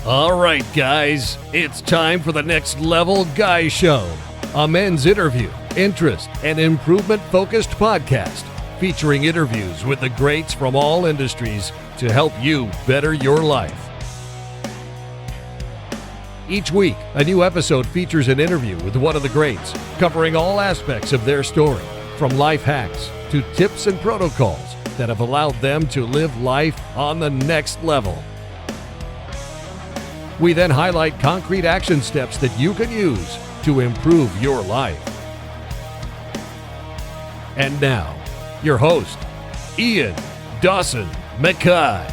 All right, guys, it's time for the Next Level Guy Show, a men's interview, interest, and improvement-focused podcast featuring interviews with the greats from all industries to help you better your life. Each week, a new episode features an interview with one of the greats, covering all aspects of their story, from life hacks to tips and protocols that have allowed them to live life on the next level. We then highlight concrete action steps that you can use to improve your life. And now, your host, Ian Dawson Mackay.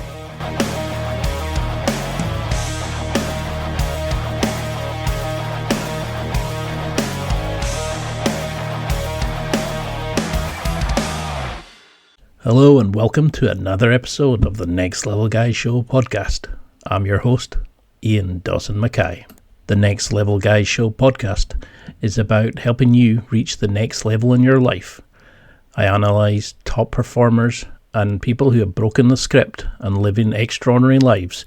Hello and welcome to another episode of the Next Level Guy Show podcast. I'm your host, Ian Dawson Mackay. The Next Level Guy Show podcast is about helping you reach the next level in your life. I analyse top performers and people who have broken the script and living extraordinary lives.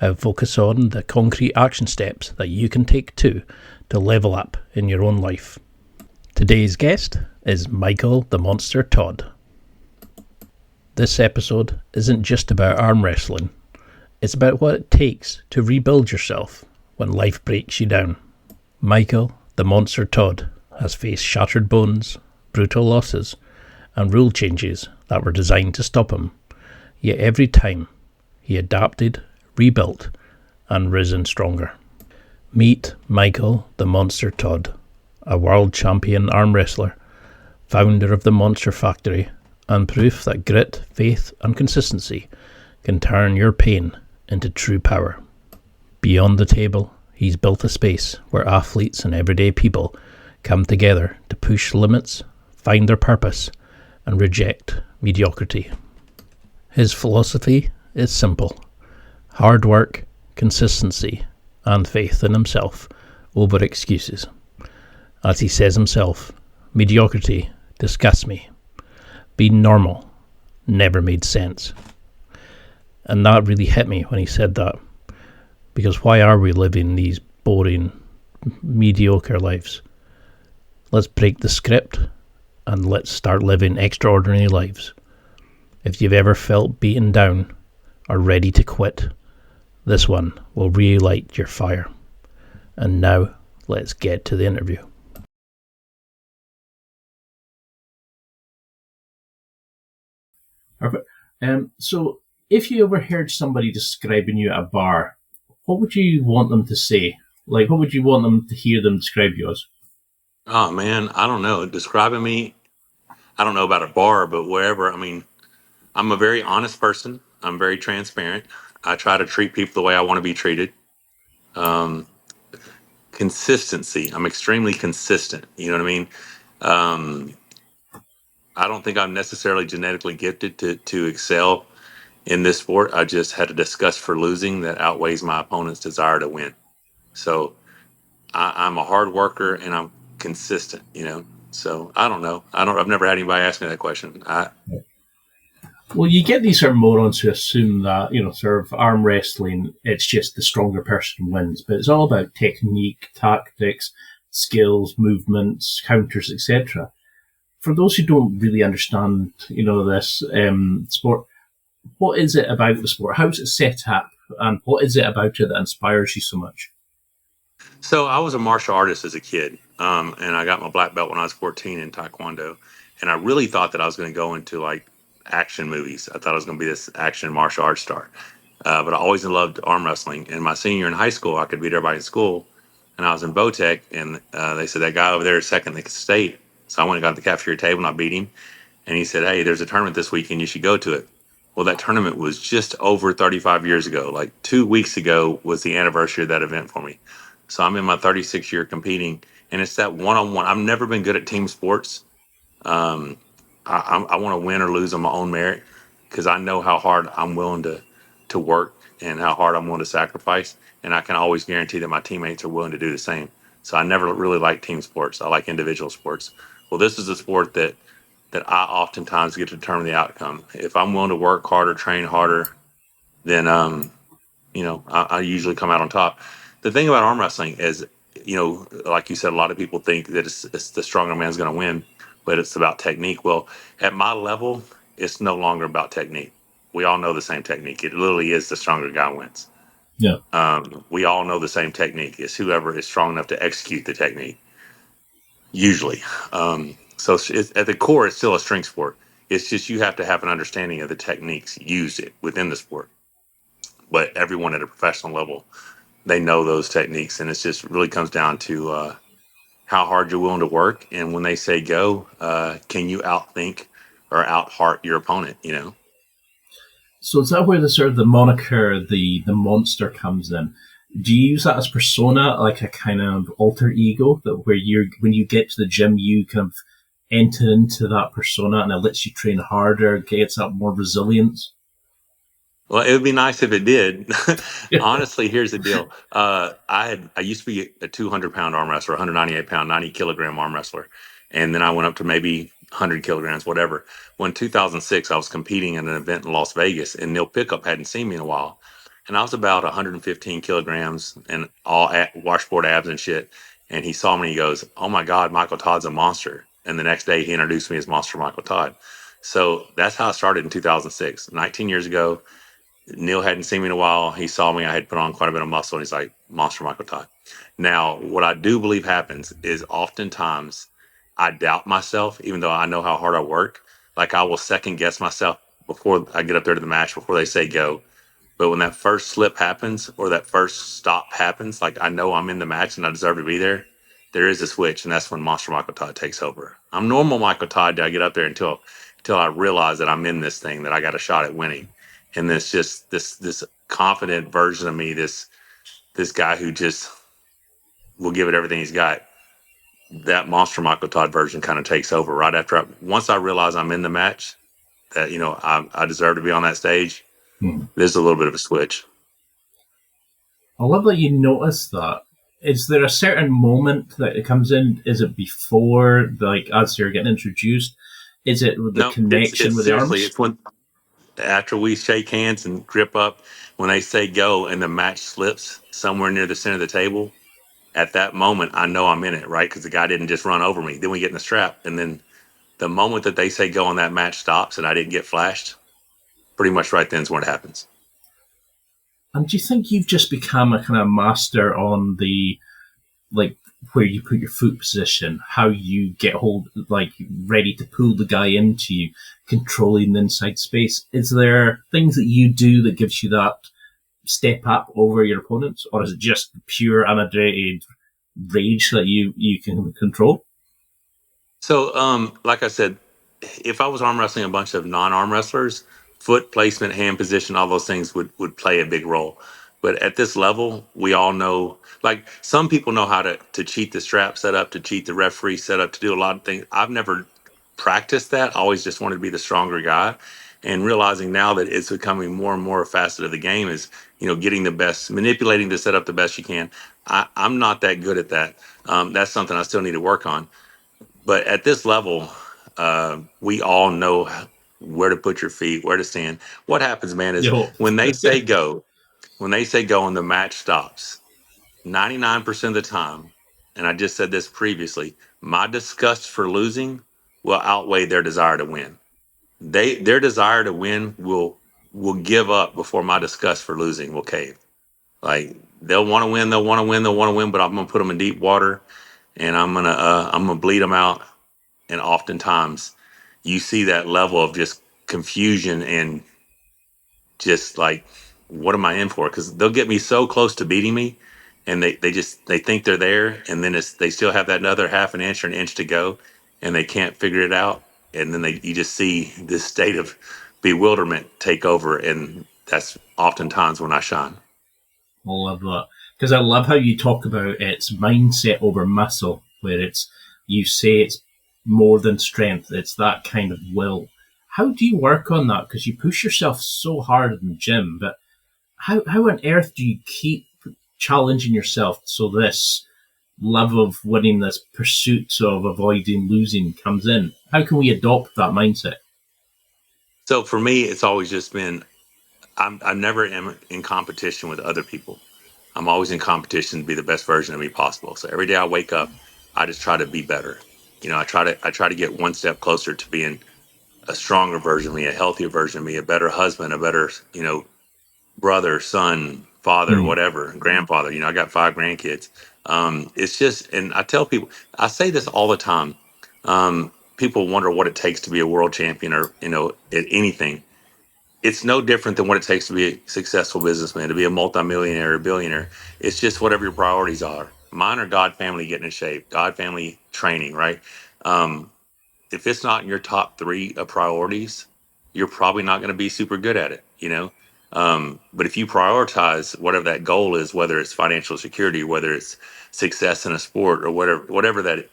I focus on the concrete action steps that you can take to level up in your own life. Today's guest is Michael the Monster Todd. This episode isn't just about arm wrestling. It's about what it takes to rebuild yourself when life breaks you down. Michael, the Monster Todd, has faced shattered bones, brutal losses, and rule changes that were designed to stop him. Yet every time, he adapted, rebuilt, and risen stronger. Meet Michael, the Monster Todd, a world champion arm wrestler, founder of the Monster Factory, and proof that grit, faith, and consistency can turn your pain into true power. Beyond the table, he's built a space where athletes and everyday people come together to push limits, find their purpose, and reject mediocrity. His philosophy is simple: hard work, consistency, and faith in himself over excuses. As he says himself, mediocrity disgusts me. Being normal never made sense. And that really hit me when he said that. Because why are we living these boring, mediocre lives? Let's break the script and let's start living extraordinary lives. If you've ever felt beaten down or ready to quit, this one will relight your fire. And now, let's get to the interview. So, if you ever heard somebody describing you at a bar, what would you want them to say? Like, what would you want them to hear them describe you as? Oh man, I don't know. Describing me, I don't know about a bar, but wherever. I mean, I'm a very honest person. I'm very transparent. I try to treat people the way I want to be treated. Um, Consistency. I'm extremely consistent. You know what I mean? Um, I don't think I'm necessarily genetically gifted to excel in this sport. I just had a disgust for losing that outweighs my opponent's desire to win. So I'm a hard worker and I'm consistent, you know. So I don't know. I've never had anybody ask me that question. Well, you get these sort of morons who assume that, sort of arm wrestling, it's just the stronger person wins, but it's all about technique, tactics, skills, movements, counters, etc. For those who don't really understand, this sport, what is it about the sport? How's it set up? And what is it about it that inspires you so much? So I was a martial artist as a kid, and I got my black belt when I was 14 in Taekwondo. And I really thought that I was going to go into like action movies. I thought I was going to be this action martial arts star. But I always loved arm wrestling. And my senior year in high school, I could beat everybody in school. And I was in Botech, and they said, that guy over there is second in the state. So I went and got to the cafeteria table, and I beat him. And he said, hey, there's a tournament this weekend. You should go to it. Well, that tournament was just over 35 years ago. Like 2 weeks ago was the anniversary of that event for me. So I'm in my 36th year competing, and it's that one-on-one. I've never been good at team sports. I want to win or lose on my own merit because I know how hard I'm willing to work and how hard I'm willing to sacrifice, and I can always guarantee that my teammates are willing to do the same. So I never really like team sports. I like individual sports. Well, this is a sport that I oftentimes get to determine the outcome. If I'm willing to work harder, train harder, then I usually come out on top. The thing about arm wrestling is, like you said, a lot of people think that it's the stronger man's going to win, but it's about technique. Well, at my level, it's no longer about technique. We all know the same technique. It literally is the stronger guy wins. Yeah. We all know the same technique. It's whoever is strong enough to execute the technique, usually. So at the core, it's still a strength sport. It's just you have to have an understanding of the techniques used within the sport. But everyone at a professional level, they know those techniques, and it just really comes down to how hard you're willing to work. And when they say go, can you outthink or out-heart your opponent, So is that where the sort of the moniker, the monster comes in? Do you use that as persona, like a kind of alter ego, that where when you get to the gym, you kind of enter into that persona and it lets you train harder, gets up more resilience? Well, it would be nice if it did. Honestly, here's the deal. I used to be a 200-pound arm wrestler, 198-pound, 90-kilogram arm wrestler, and then I went up to maybe 100 kilograms, whatever. Well, in 2006, I was competing in an event in Las Vegas, and Neil Pickup hadn't seen me in a while, and I was about 115 kilograms and all washboard abs and shit. And he saw me, and he goes, "Oh my God, Michael Todd's a monster." And the next day, he introduced me as Monster Michael Todd. So that's how I started in 2006, 19 years ago. Neil hadn't seen me in a while. He saw me. I had put on quite a bit of muscle, and he's like, "Monster Michael Todd." Now, what I do believe happens is oftentimes I doubt myself, even though I know how hard I work. Like, I will second guess myself before I get up there to the match, before they say go. But when that first slip happens or that first stop happens, like I know I'm in the match and I deserve to be there, there is a switch, and that's when Monster Michael Todd takes over. I'm normal Michael Todd till I get up there until I realize that I'm in this thing, that I got a shot at winning. And it's just this confident version of me, this guy who just will give it everything he's got. That Monster Michael Todd version kind of takes over right after once I realize I'm in the match, that I deserve to be on that stage. There's a little bit of a switch. I love that you notice that. Is there a certain moment that it comes in? Is it before, like, as you're getting introduced? Is it the connection with the arms? It's when after we shake hands and grip up, when they say go and the match slips somewhere near the center of the table, at that moment, I know I'm in it, right? Because the guy didn't just run over me. Then we get in the strap. And then the moment that they say go and that match stops and I didn't get flashed, pretty much right then is when it happens. And do you think you've just become a kind of master on the, like, where you put your foot position, how you get hold, like, ready to pull the guy into you, controlling the inside space? Is there things that you do that gives you that step up over your opponents, or is it just pure unadulterated rage that you can control? So, like I said, if I was arm wrestling a bunch of non-arm wrestlers, foot placement, hand position, all those things would play a big role. But at this level, we all know, like, some people know how to cheat the strap setup, to cheat the referee setup, to do a lot of things. I've never practiced that. I always just wanted to be the stronger guy. And realizing now that it's becoming more and more a facet of the game is, getting the best, manipulating the setup the best you can. I'm not that good at that. That's something I still need to work on. But at this level, we all know where to put your feet, where to stand. What happens, man, is when they say go and the match stops, 99% of the time, and I just said this previously, my disgust for losing will outweigh their desire to win. Their desire to win will give up before my disgust for losing will cave. Like, they'll want to win, but I'm gonna put them in deep water, and I'm gonna bleed them out. And oftentimes, you see that level of just confusion and just like, what am I in for? Because they'll get me so close to beating me, and they think they're there, and then they still have that another half an inch or an inch to go, and they can't figure it out, and then you just see this state of bewilderment take over, and that's oftentimes when I shine. I love that, because I love how you talk about it's mindset over muscle, where you say it's more than strength, it's that kind of will. How do you work on that? Because you push yourself so hard in the gym, but how on earth do you keep challenging yourself so this love of winning, this pursuit of avoiding losing comes in? How can we adopt that mindset? So for me, it's always just been, I never am in competition with other people. I'm always in competition to be the best version of me possible. So every day I wake up, I just try to be better. I try to get one step closer to being a stronger version of me, a healthier version of me, a better husband, a better, brother, son, father, Mm. whatever, grandfather. I got 5 grandkids. It's just, and I tell people, I say this all the time. People wonder what it takes to be a world champion or, at anything. It's no different than what it takes to be a successful businessman, to be a multimillionaire or billionaire. It's just whatever your priorities are. Mine are God, family, getting in shape, God, family, training, right? Um, if it's not in your top three of priorities, you're probably not going to be super good at it. But if you prioritize whatever that goal is, whether it's financial security, whether it's success in a sport, or whatever that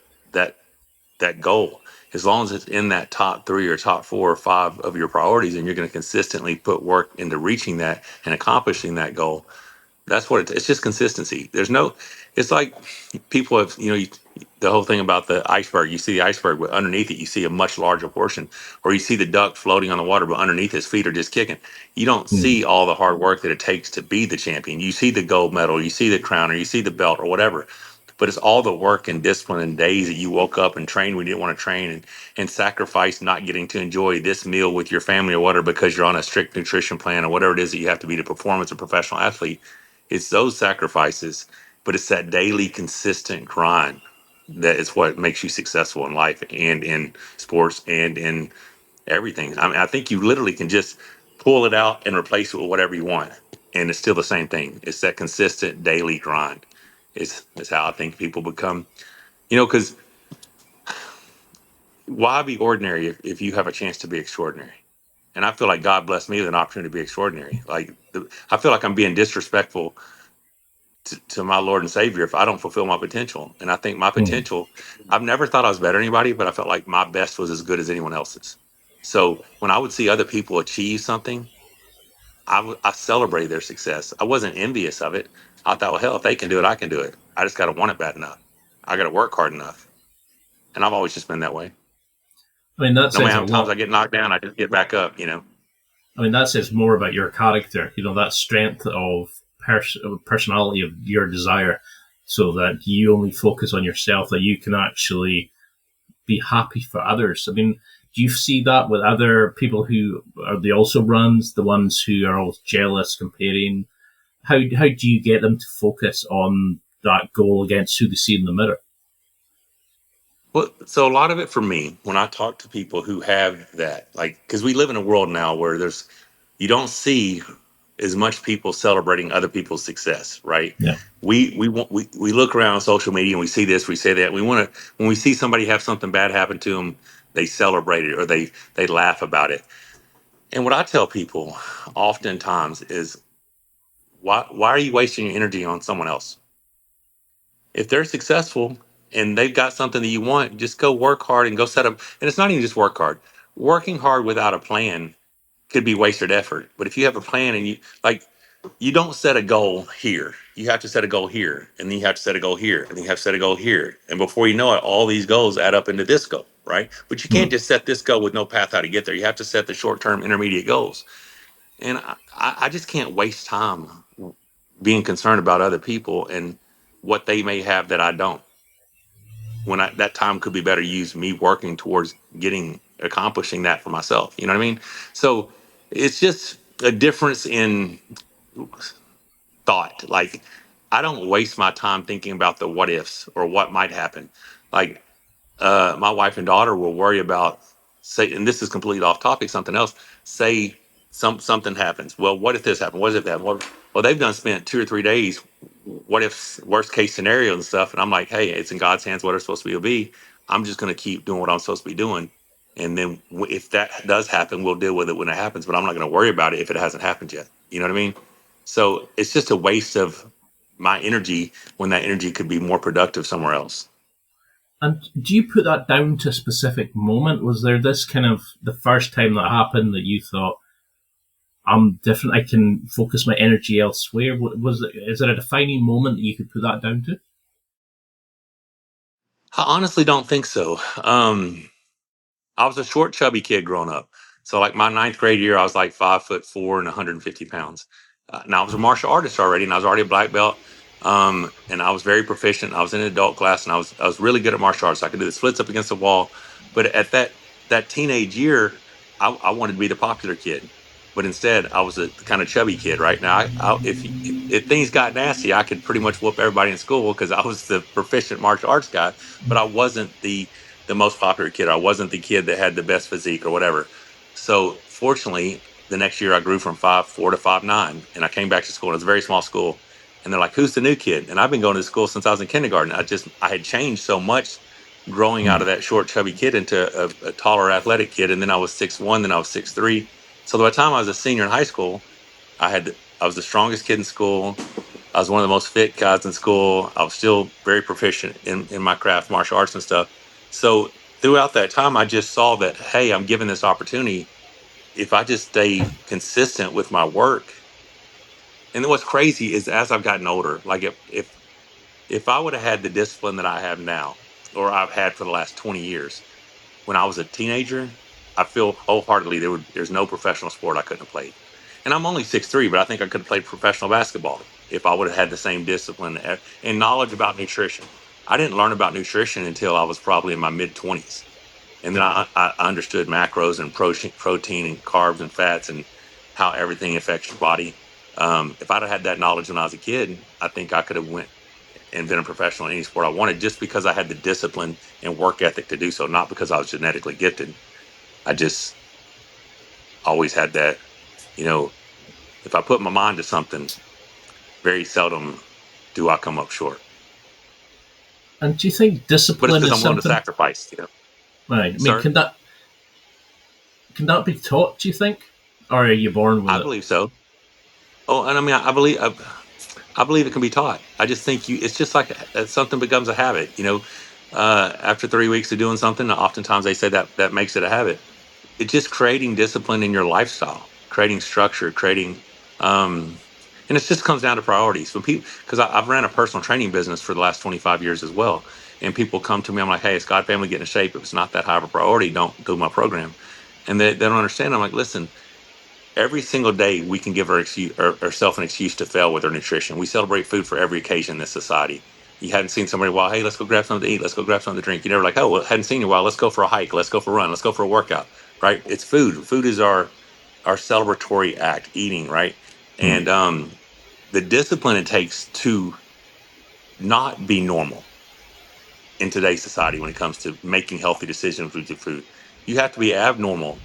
that goal, as long as it's in that top three or top 4 or 5 of your priorities, and you're going to consistently put work into reaching that and accomplishing that goal, that's what it's just consistency. It's like people have, the whole thing about the iceberg. You see the iceberg, but underneath it, you see a much larger portion, or you see the duck floating on the water, but underneath his feet are just kicking. You don't Mm. see all the hard work that it takes to be the champion. You see the gold medal, you see the crown, or you see the belt, or whatever. But it's all the work and discipline and days that you woke up and trained when you didn't want to train, and sacrifice not getting to enjoy this meal with your family or whatever because you're on a strict nutrition plan or whatever it is that you have to be to perform as a professional athlete. It's those sacrifices, but it's that daily consistent grind that is what makes you successful in life and in sports and in everything. I mean, I think you literally can just pull it out and replace it with whatever you want, and it's still the same thing. It's that consistent daily grind. Is how I think people become. Because why be ordinary if you have a chance to be extraordinary? And I feel like God blessed me with an opportunity to be extraordinary. I feel like I'm being disrespectful to my Lord and Savior if I don't fulfill my potential. And I think my Mm. potential, I've never thought I was better than anybody, but I felt like my best was as good as anyone else's. So when I would see other people achieve something, I celebrated their success. I wasn't envious of it. I thought, well, hell, if they can do it, I can do it. I just got to want it bad enough. I got to work hard enough. And I've always just been that way. I mean, that No matter says how a many times lot. I get knocked down, I just get back up. I mean, that says more about your character, that strength of personality of your desire, so that you only focus on yourself, that you can actually be happy for others. I mean, do you see that with other people who are the also runs, the ones who are always jealous, comparing? How do you get them to focus on that goal against who they see in the mirror? Well, so a lot of it for me, when I talk to people who have that, like, because we live in a world now where you don't see as much people celebrating other people's success, right? Yeah. We look around on social media and we see this, we say that. We want to, when we see somebody have something bad happen to them, they celebrate it or they laugh about it. And what I tell people oftentimes is, why are you wasting your energy on someone else? If they're successful and they've got something that you want, just go work hard and go set up. And it's not even just work hard. Working hard without a plan could be wasted effort. But if you have a plan and you don't set a goal here. You have to set a goal here, and then you have to set a goal here, and then you have to set a goal here. And before you know it, all these goals add up into this goal, right? But you can't Mm. just set this goal with no path how to get there. You have to set the short-term, intermediate goals. And I just can't waste time being concerned about other people and what they may have that I don't. That time could be better used me working towards accomplishing that for myself. You know what I mean? So it's just a difference in thought. Like, I don't waste my time thinking about the what ifs or what might happen. Like, my wife and daughter will worry about, say, and this is completely off topic, something else. Say something happens. Well, what if this happened? What if that? Well, they've done spent 2 or 3 days. What if worst case scenario and stuff? And I'm like, hey, it's in God's hands. What it's supposed to be will be. I'm just going to keep doing what I'm supposed to be doing. And then if that does happen, we'll deal with it when it happens. But I'm not going to worry about it if it hasn't happened yet. You know what I mean? So it's just a waste of my energy when that energy could be more productive somewhere else. And do you put that down to a specific moment? Was there this kind of the first time that happened that you thought, I'm different, I can focus my energy elsewhere? Is there a defining moment that you could put that down to? I honestly don't think so. I was a short, chubby kid growing up. So like my ninth grade year, I was like 5'4" and 150 pounds. Now I was a martial artist already, and I was already a black belt. And I was very proficient. I was in an adult class, and I was really good at martial arts. I could do the splits up against the wall. But at that teenage year, I wanted to be the popular kid. But instead, I was a kind of chubby kid. Right now, if things got nasty, I could pretty much whoop everybody in school because I was the proficient martial arts guy. But I wasn't the most popular kid. I wasn't the kid that had the best physique or whatever. So fortunately, the next year I grew from 5'4" to 5'9", and I came back to school. It was a very small school, and they're like, "Who's the new kid?" And I've been going to school since I was in kindergarten. I had changed so much growing out of that short, chubby kid into a taller, athletic kid, and then I was 6'1", then I was 6'3". So by the time I was a senior in high school, I was the strongest kid in school. I was one of the most fit guys in school. I was still very proficient in my craft, martial arts and stuff. So throughout that time, I just saw that, hey, I'm given this opportunity if I just stay consistent with my work. And then what's crazy is as I've gotten older, like if I would have had the discipline that I have now, or I've had for the last 20 years, when I was a teenager, I feel wholeheartedly there's no professional sport I couldn't have played. And I'm only 6'3", but I think I could have played professional basketball if I would have had the same discipline and knowledge about nutrition. I didn't learn about nutrition until I was probably in my mid-20s. And then I understood macros and protein and carbs and fats and how everything affects your body. If I'd have had that knowledge when I was a kid, I think I could have went and been a professional in any sport I wanted, just because I had the discipline and work ethic to do so, not because I was genetically gifted. I just always had that, if I put my mind to something, very seldom do I come up short. And do you think But it's discipline because is I'm willing to something? sacrifice. Right. I mean, Sir, can that be taught? Do you think, or are you born with I it? believe so. Oh, and I mean, I believe it can be taught. I just think it's just like something becomes a habit. After 3 weeks of doing something, oftentimes they say that makes it a habit. It's just creating discipline in your lifestyle, creating structure, um, and it just comes down to priorities. When people, because I've ran a personal training business for the last 25 years as well, and people come to me, I'm like, "Hey, it's God family getting in shape. If it's not that high of a priority, don't do my program." And they don't understand. I'm like, listen, every single day we can give ourselves an excuse to fail with our nutrition. We celebrate food for every occasion in this society. You hadn't seen somebody in a while. Hey, let's go grab something to eat. Let's go grab something to drink. You never like, oh, well, hadn't seen you in a while. Let's go for a hike. Let's go for a run. Let's go for a workout. Right? It's food. Food is our celebratory act, eating. Right? And the discipline it takes to not be normal in today's society when it comes to making healthy decisions with your food. You have to be abnormal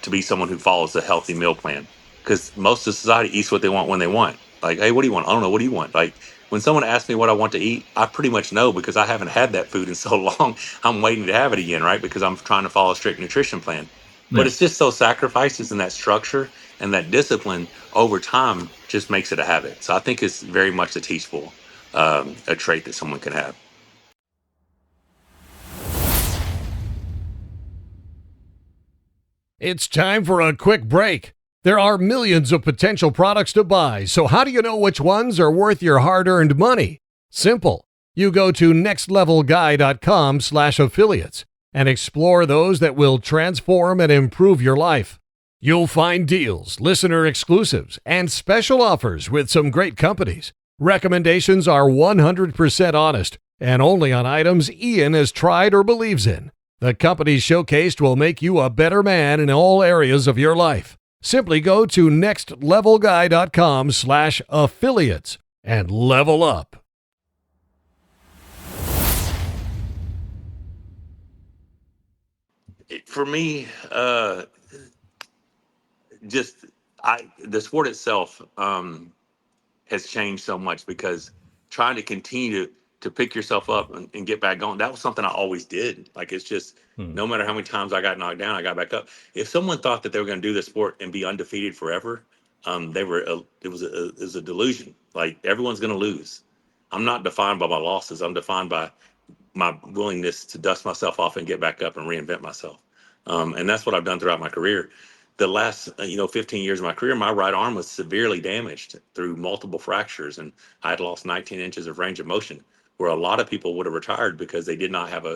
to be someone who follows a healthy meal plan, because most of society eats what they want when they want. Like, hey, what do you want? I don't know. What do you want? Like, when someone asks me what I want to eat, I pretty much know because I haven't had that food in so long. I'm waiting to have it again, right? Because I'm trying to follow a strict nutrition plan. But Yeah. it's just those sacrifices and that structure and that discipline over time just makes it a habit. So I think it's very much a teachable, a trait that someone can have. It's time for a quick break. There are millions of potential products to buy, so how do you know which ones are worth your hard-earned money? Simple. You go to nextlevelguy.com/affiliates and explore those that will transform and improve your life. You'll find deals, listener exclusives, and special offers with some great companies. Recommendations are 100% honest and only on items Ian has tried or believes in. The companies showcased will make you a better man in all areas of your life. Simply go to nextlevelguy.com/affiliates and level up. For me, just the sport itself has changed so much, because trying to continue to pick yourself up and get back going, that was something I always did. Like, it's just, no matter how many times I got knocked down, I got back up. If someone thought that they were going to do the sport and be undefeated forever, it was a delusion. Like, everyone's going to lose. I'm not defined by my losses. I'm defined by my willingness to dust myself off and get back up and reinvent myself. And that's what I've done throughout my career. The last 15 years of my career, my right arm was severely damaged through multiple fractures, and I had lost 19 inches of range of motion, where a lot of people would have retired because they did not have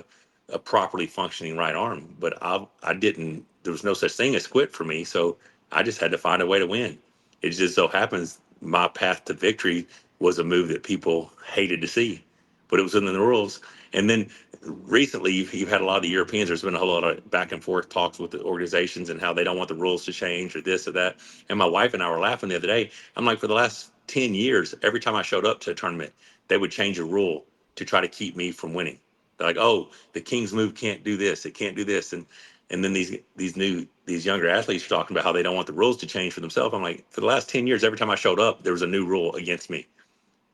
a properly functioning right arm. But I didn't. There was no such thing as quit for me, so I just had to find a way to win. It just so happens my path to victory was a move that people hated to see, but it was in the rules. And then recently, you've had a lot of the Europeans. There's been a whole lot of back and forth talks with the organizations and how they don't want the rules to change or this or that. And my wife and I were laughing the other day. I'm like, for the last 10 years, every time I showed up to a tournament, they would change a rule to try to keep me from winning. They're like, oh, the king's move can't do this. It can't do this. And then these younger athletes are talking about how they don't want the rules to change for themselves. I'm like, for the last 10 years, every time I showed up, there was a new rule against me.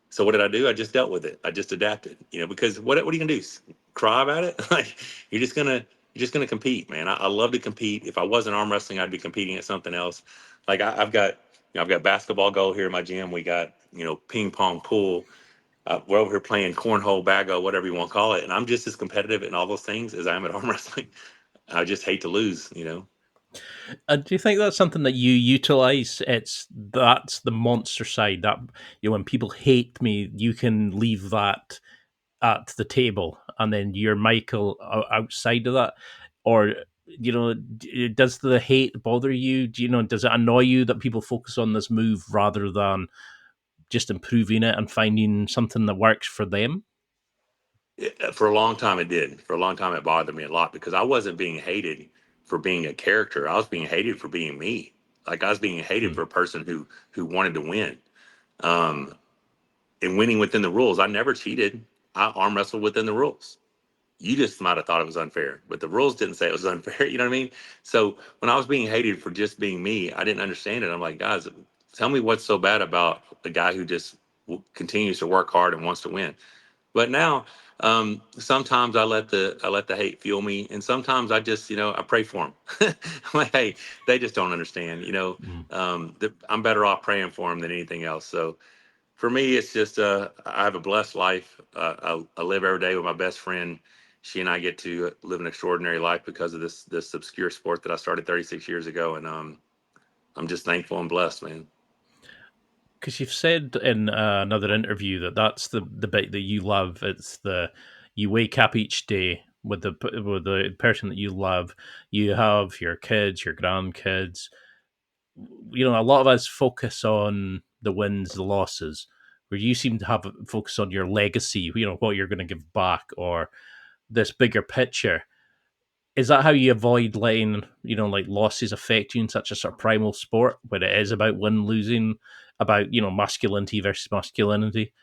So what did I do? I just dealt with it. I just adapted, because what are you gonna do? Cry about it? Like you're just gonna compete, man. I love to compete. If I wasn't arm wrestling, I'd be competing at something else. Like I've got basketball goal here in my gym. We got ping pong, pool. We're over here playing cornhole, bago, whatever you want to call it, and I'm just as competitive in all those things as I am at arm wrestling. I just hate to lose. Do you think that's something that you utilize? That's the monster side. That when people hate me, you can leave that at the table, and then you're Michael outside of that, or does the hate bother you? Does it annoy you that people focus on this move rather than just improving it and finding something that works for them? For a long time, it did. For a long time, it bothered me a lot because I wasn't being hated for being a character. I was being hated for being me. Like I was being hated Hmm. for a person who wanted to win, um, and winning within the rules. I never cheated. I arm wrestled within the rules. You just might have thought it was unfair, but the rules didn't say it was unfair. You know what I mean? So when I was being hated for just being me, I didn't understand it. I'm like, guys, tell me what's so bad about the guy who just continues to work hard and wants to win. But now, sometimes I let the hate fuel me, and sometimes I just I pray for them. I'm like, hey, they just don't understand. Mm. I'm better off praying for them than anything else. So for me, it's just I have a blessed life. I live every day with my best friend. She and I get to live an extraordinary life because of this obscure sport that I started 36 years ago, and I'm just thankful and blessed, man. Because you've said in another interview that that's the bit that you love. It's the you wake up each day with the person that you love. You have your kids, your grandkids. A lot of us focus on the wins, the losses, where you seem to have a focus on your legacy. What you're going to give back, or this bigger picture. Is that how you avoid letting like losses affect you in such a sort of primal sport where it is about win losing, about masculinity versus masculinity?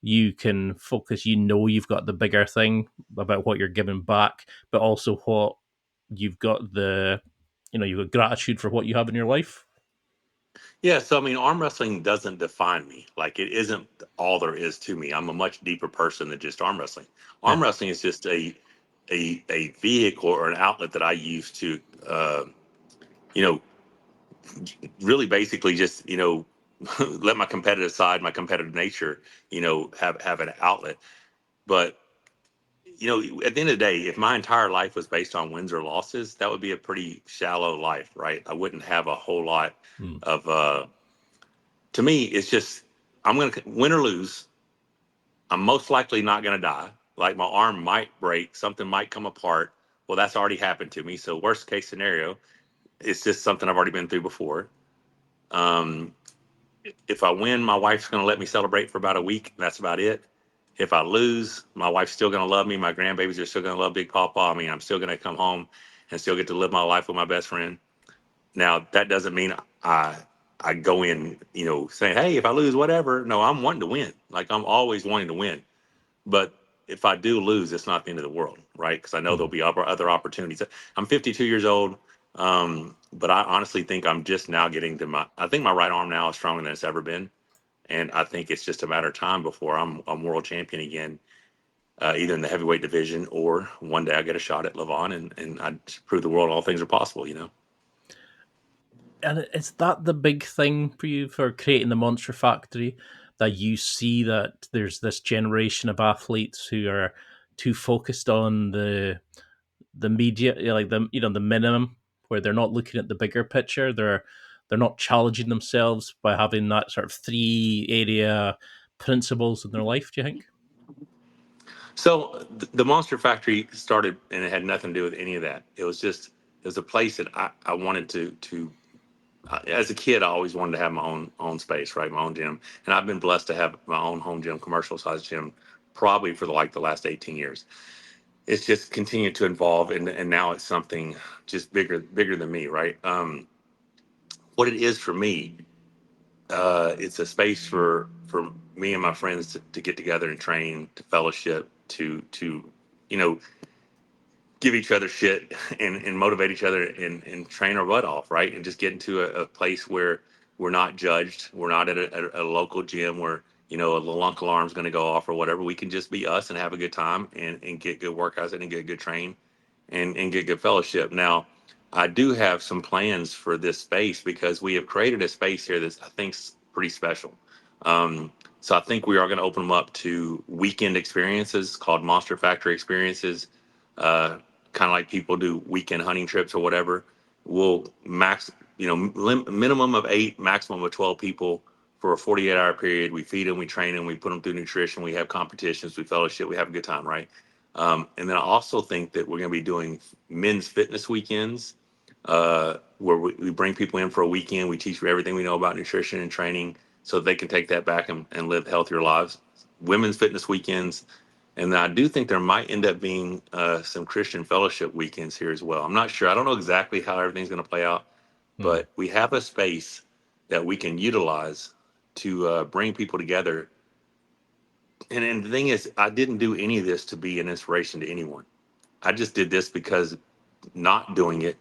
You can focus. You've got the bigger thing about what you're giving back, but also what you've got you've got gratitude for what you have in your life. Yeah, so I mean, arm wrestling doesn't define me. Like it isn't all there is to me. I'm a much deeper person than just arm wrestling. Yeah. Arm wrestling is just a vehicle or an outlet that I use to, you know, really basically just let my competitive side, my competitive nature, have an outlet. But at the end of the day, if my entire life was based on wins or losses, that would be a pretty shallow life, right? I wouldn't have a whole lot Mm. of. To me, it's just I'm going to win or lose. I'm most likely not going to die. Like my arm might break, something might come apart. Well, that's already happened to me. So worst case scenario, it's just something I've already been through before. Um, if I win, my wife's going to let me celebrate for about a week. That's about it. If I lose, my wife's still going to love me. My grandbabies are still going to love Big Papa. I mean, I'm still going to come home and still get to live my life with my best friend. Now, that doesn't mean I go in, saying, "Hey, if I lose, whatever." No, I'm wanting to win. Like I'm always wanting to win. But if I do lose, it's not the end of the world, right? Because I know there'll Mm. be other opportunities. I'm 52 years old, but I honestly think I'm just now getting to my. I think my right arm now is stronger than it's ever been, and I think it's just a matter of time before I'm world champion again, either in the heavyweight division or one day I get a shot at Levon and I prove the world all things are possible. And is that the big thing for you for creating the Monster Factory? That you see that there's this generation of athletes who are too focused on the media, like the minimum, where they're not looking at the bigger picture. They're not challenging themselves by having that sort of three area principles in their life. Do you think? So the Monster Factory started, and it had nothing to do with any of that. It was a place that I wanted to. As a kid, I always wanted to have my own space, right? My own gym, and I've been blessed to have my own home gym, commercial size gym, probably for the last 18 years. It's just continued to evolve, and now it's something just bigger than me, right? What it is for me, it's a space for me and my friends to get together and train, to fellowship, to you know give each other shit and motivate each other and train our butt off, right? And just get into a place where we're not judged. We're not at a local gym where, a little lunk alarm's going to go off or whatever. We can just be us and have a good time and get good workouts and get good train and get good fellowship. Now, I do have some plans for this space because we have created a space here that's I think's pretty special. So I think we are going to open them up to weekend experiences called Monster Factory experiences, kind of like people do weekend hunting trips or whatever. We'll max, minimum of 8, maximum of 12 people for a 48-hour period. We feed them, we train them, we put them through nutrition, we have competitions, we fellowship, we have a good time, right? And then I also think that we're going to be doing men's fitness weekends, where we bring people in for a weekend. We teach them everything we know about nutrition and training so they can take that back and live healthier lives. Women's fitness weekends. And I do think there might end up being some Christian fellowship weekends here as well. I'm not sure. I don't know exactly how everything's going to play out, but we have a space that we can utilize to bring people together. And the thing is, I didn't do any of this to be an inspiration to anyone. I just did this because not doing it,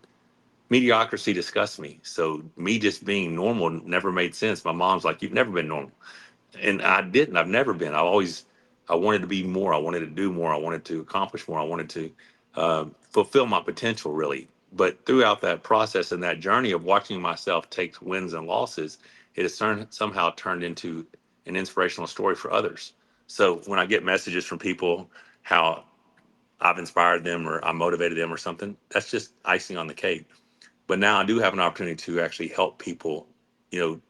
mediocrity disgusts me. So me just being normal never made sense. My mom's like, "You've never been normal." And I didn't. I've never been. I wanted to be more. I wanted to do more. I wanted to accomplish more. I wanted to fulfill my potential, really. But throughout that process and that journey of watching myself take wins and losses, it has somehow turned into an inspirational story for others. So when I get messages from people how I've inspired them or I motivated them or something, that's just icing on the cake. But now I do have an opportunity to actually help people, you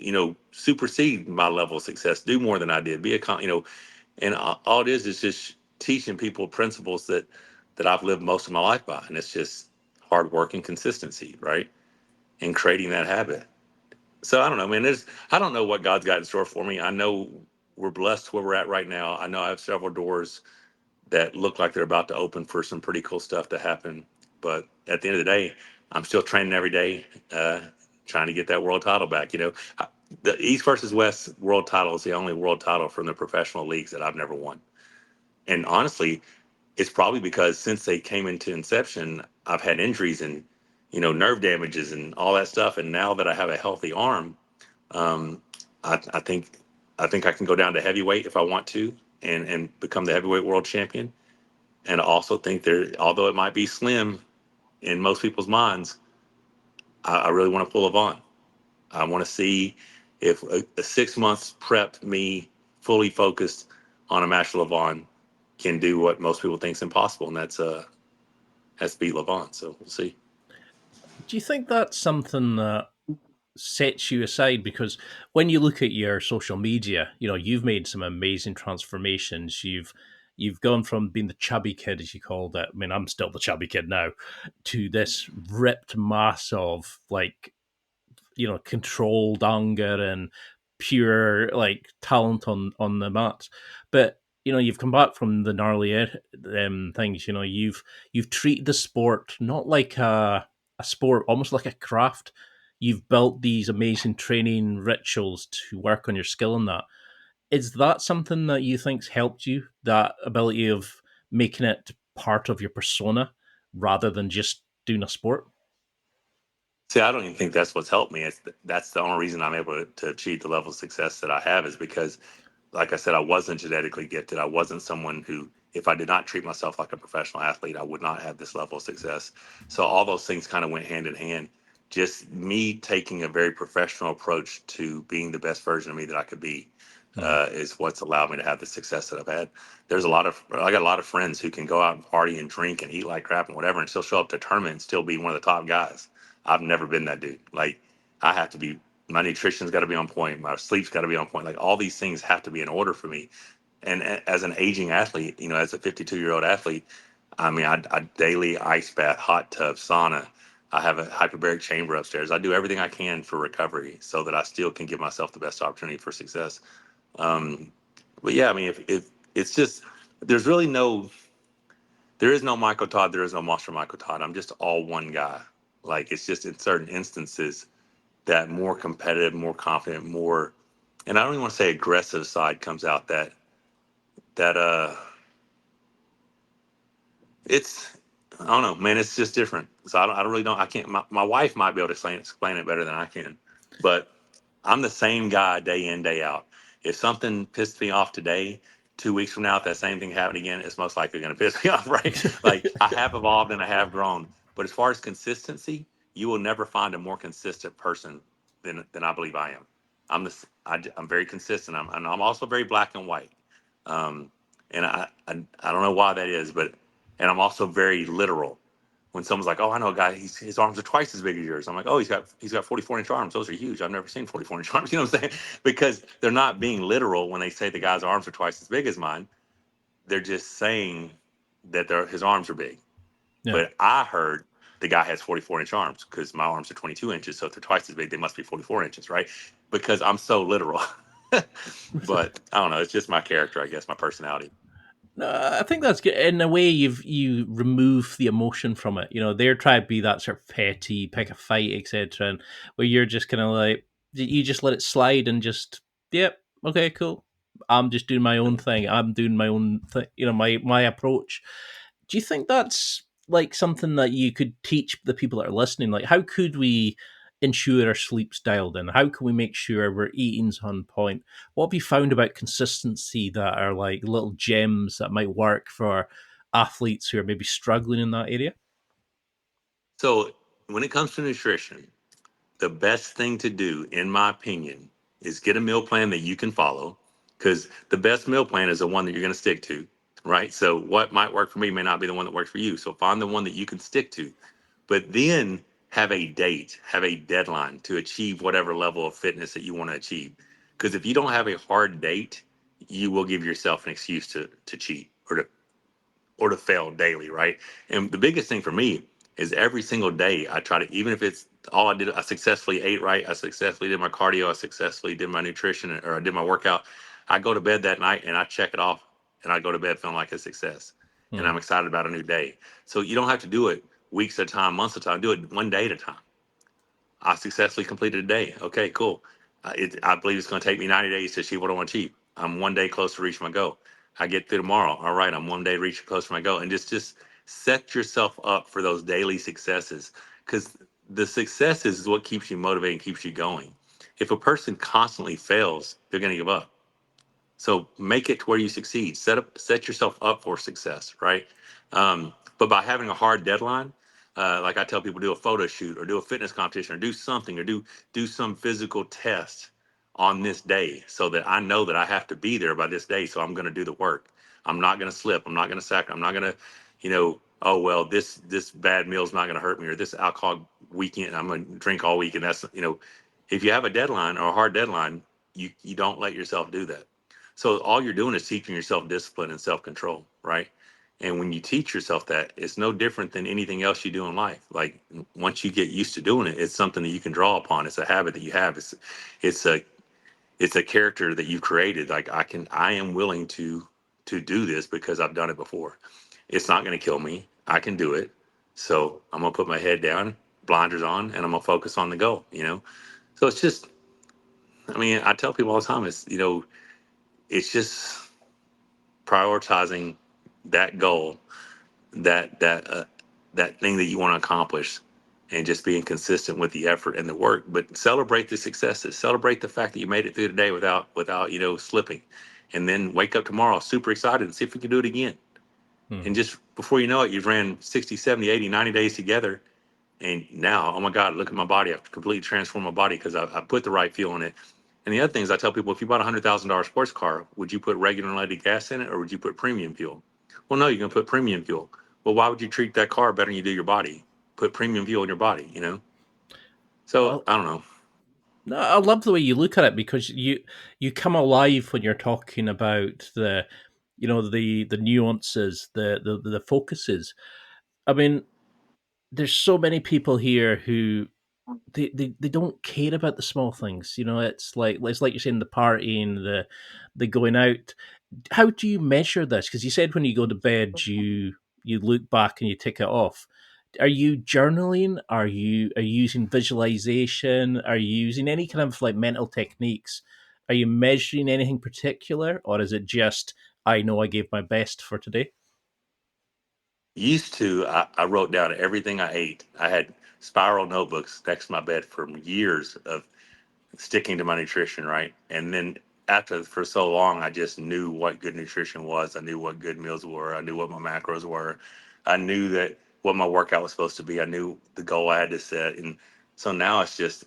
know, supersede my level of success, do more than I did, and all it is just teaching people principles that I've lived most of my life by, and it's just hard work and consistency, right, and creating that habit. So I don't know, man. I don't know what God's got in store for me. I know we're blessed where we're at right now. I know I have several doors that look like they're about to open for some pretty cool stuff to happen. But at the end of the day, I'm still training every day, trying to get that world title back. The East versus West world title is the only world title from the professional leagues that I've never won. And honestly, it's probably because since they came into inception, I've had injuries and, nerve damages and all that stuff. And now that I have a healthy arm, um, I think I can go down to heavyweight if I want to and become the heavyweight world champion. And I also think although it might be slim in most people's minds, I really want to pull Levon. I want to see if a 6 months prep me fully focused on a match Levon can do what most people think is impossible, and that's beat Levon. So we'll see. Do you think that's something that sets you aside? Because when you look at your social media, you've made some amazing transformations. You've gone from being the chubby kid, as you called it. I mean, I'm still the chubby kid now, to this ripped mass of controlled anger and pure talent on the mat. But you've come back from the gnarly things. You've treated the sport not like a sport, almost like a craft. You've built these amazing training rituals to work on your skill in that. Is that something that you think's helped you? That ability of making it part of your persona rather than just doing a sport? See, I don't even think that's what's helped me. That's the only reason I'm able to achieve the level of success that I have is because, like I said, I wasn't genetically gifted. I wasn't someone who, if I did not treat myself like a professional athlete, I would not have this level of success. So all those things kind of went hand in hand. Just me taking a very professional approach to being the best version of me that I could be is what's allowed me to have the success that I've had. I got a lot of friends who can go out and party and drink and eat like crap and whatever and still show up to tournament and still be one of the top guys. I've never been that dude. Like, I have to be, my nutrition's got to be on point. My sleep's got to be on point. Like, all these things have to be in order for me And as an aging athlete, as a 52-year-old athlete, I mean, I daily ice bath, hot tub, sauna. I have a hyperbaric chamber upstairs. I do everything I can for recovery so that I still can give myself the best opportunity for success. Um, but yeah, I mean, if it's just, there's really there is no Michael Todd, there is no Monster Michael Todd. I'm just all one guy. Like, it's just in certain instances that more competitive, more confident, more, and I don't even want to say aggressive side comes out that it's, I don't know, man, it's just different. So I really don't, I can't, my wife might be able to explain it better than I can, but I'm the same guy day in, day out. If something pissed me off today, 2 weeks from now, if that same thing happened again, it's most likely going to piss me off, right? Like, I have evolved and I have grown. But as far as consistency, you will never find a more consistent person than I believe I am. I'm very consistent. I'm also very black and white. Um, and I don't know why that is, and I'm also very literal. When someone's like, "Oh, I know a guy. His arms are twice as big as yours," I'm like, "Oh, he's got 44-inch arms. Those are huge. I've never seen 44-inch arms." You know what I'm saying? Because they're not being literal when they say the guy's arms are twice as big as mine. They're just saying that his arms are big. Yeah. But I heard the guy has 44-inch arms because my arms are 22 inches. So if they're twice as big, they must be 44 inches, right? Because I'm so literal. But I don't know. It's just my character, I guess, my personality. No, I think that's good. In a way, you remove the emotion from it. They're trying to be that sort of petty, pick a fight, etc. And where you're just kind of like, you just let it slide and just, yep, okay, cool. I'm just doing my own thing. I'm doing my own thing. My approach. Do you think that's like something that you could teach the people that are listening? Like, how could we ensure our sleep's dialed in? How can we make sure we're eating's on point? What have you found about consistency that are like little gems that might work for athletes who are maybe struggling in that area? So when it comes to nutrition, the best thing to do, in my opinion, is get a meal plan that you can follow, because the best meal plan is the one that you're going to stick to, right? So what might work for me may not be the one that works for you. So find the one that you can stick to, but then have a date, have a deadline to achieve whatever level of fitness that you want to achieve. Because if you don't have a hard date, you will give yourself an excuse to cheat or to fail daily, right? And the biggest thing for me is every single day I try to, even if it's all I did, I successfully ate right, I successfully did my cardio, I successfully did my nutrition, or I did my workout. I go to bed that night and I check it off, and I go to bed feeling like a success, and Hmm. I'm excited about a new day. So you don't have to do it weeks at a time, months at a time. Do it one day at a time. I successfully completed a day. Okay, cool. I believe it's going to take me 90 days to achieve what I want to achieve. I'm one day closer to reaching my goal. I get through tomorrow. All right, I'm one day reaching closer to my goal. And just set yourself up for those daily successes, because the successes is what keeps you motivated and keeps you going. If a person constantly fails, they're going to give up. So make it to where you succeed. Set yourself up for success, right? But by having a hard deadline, like I tell people, do a photo shoot or do a fitness competition or do something or do some physical test on this day, so that I know that I have to be there by this day. So I'm going to do the work. I'm not going to slip. I'm not going to sack. I'm not going to, oh well, this bad meal is not going to hurt me, or this alcohol weekend I'm going to drink all week. And that's, if you have a deadline or a hard deadline, you don't let yourself do that. So all you're doing is teaching yourself discipline and self-control, right? And when you teach yourself that, it's no different than anything else you do in life. Like, once you get used to doing it, it's something that you can draw upon. It's a habit that you have. It's a it's a character that you've created. Like, I am willing to do this because I've done it before. It's not going to kill me. I can do it. So I'm gonna put my head down, blinders on, and I'm gonna focus on the goal. So it's just, I mean, I tell people all the time, it's just prioritizing that goal, that thing that you want to accomplish, and just being consistent with the effort and the work. But celebrate the successes. Celebrate the fact that you made it through the day without slipping, and then wake up tomorrow super excited and see if we can do it again. Hmm. And just before you know it, you've ran 60, 70, 80, 90 days together. And now, oh my God, look at my body. I've completely transformed my body because I put the right fuel in it. And the other thing is, I tell people, if you bought $100,000 sports car, would you put regular unleaded gas in it, or would you put premium fuel? Well, no, you're going to put premium fuel. Well, why would you treat that car better than you do your body? Put premium fuel in your body. So Well, I don't know. No, I love the way you look at it because you come alive when you're talking about the nuances, the focuses. I mean, there's so many people here who they don't care about the small things. It's like you're saying the partying, the going out. How do you measure this? Because you said when you go to bed, you look back and you tick it off. Are you journaling? Are you using visualization? Are you using any kind of like mental techniques? Are you measuring anything particular, or is it just I know I gave my best for today? Used to, I wrote down everything I ate. I had spiral notebooks next to my bed for years of sticking to my nutrition, right? And then after for so long, I just knew what good nutrition was. I knew what good meals were. I knew what my macros were. I knew that what my workout was supposed to be. I knew the goal I had to set. And so now it's just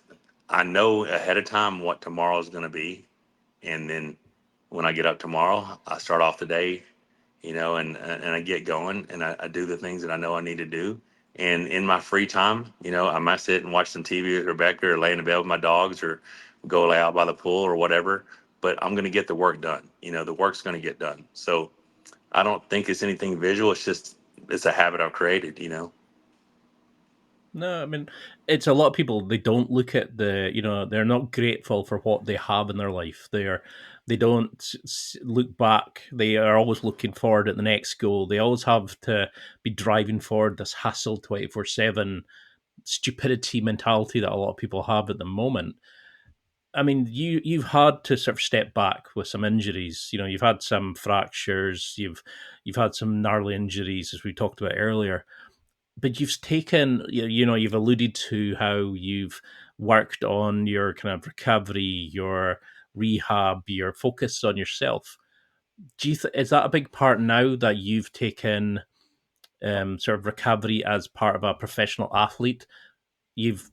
I know ahead of time what tomorrow is going to be, and then when I get up tomorrow, I start off the day, and I get going and I do the things that I know I need to do. And in my free time, I might sit and watch some TV with Rebecca or lay in the bed with my dogs or go lay out by the pool or whatever. But I'm going to get the work done. The work's going to get done. So I don't think it's anything visual. It's a habit I've created. No, I mean, it's a lot of people. They don't look at they're not grateful for what they have in their life. They don't look back. They are always looking forward at the next goal. They always have to be driving forward this hustle 24/7 stupidity mentality that a lot of people have at the moment. I mean, you've had to sort of step back with some injuries. You've had some fractures. You've had some gnarly injuries, as we talked about earlier, but you've taken you've alluded to how you've worked on your kind of recovery, your rehab, your focus on yourself. Is that a big part now that you've taken sort of recovery as part of a professional athlete? You've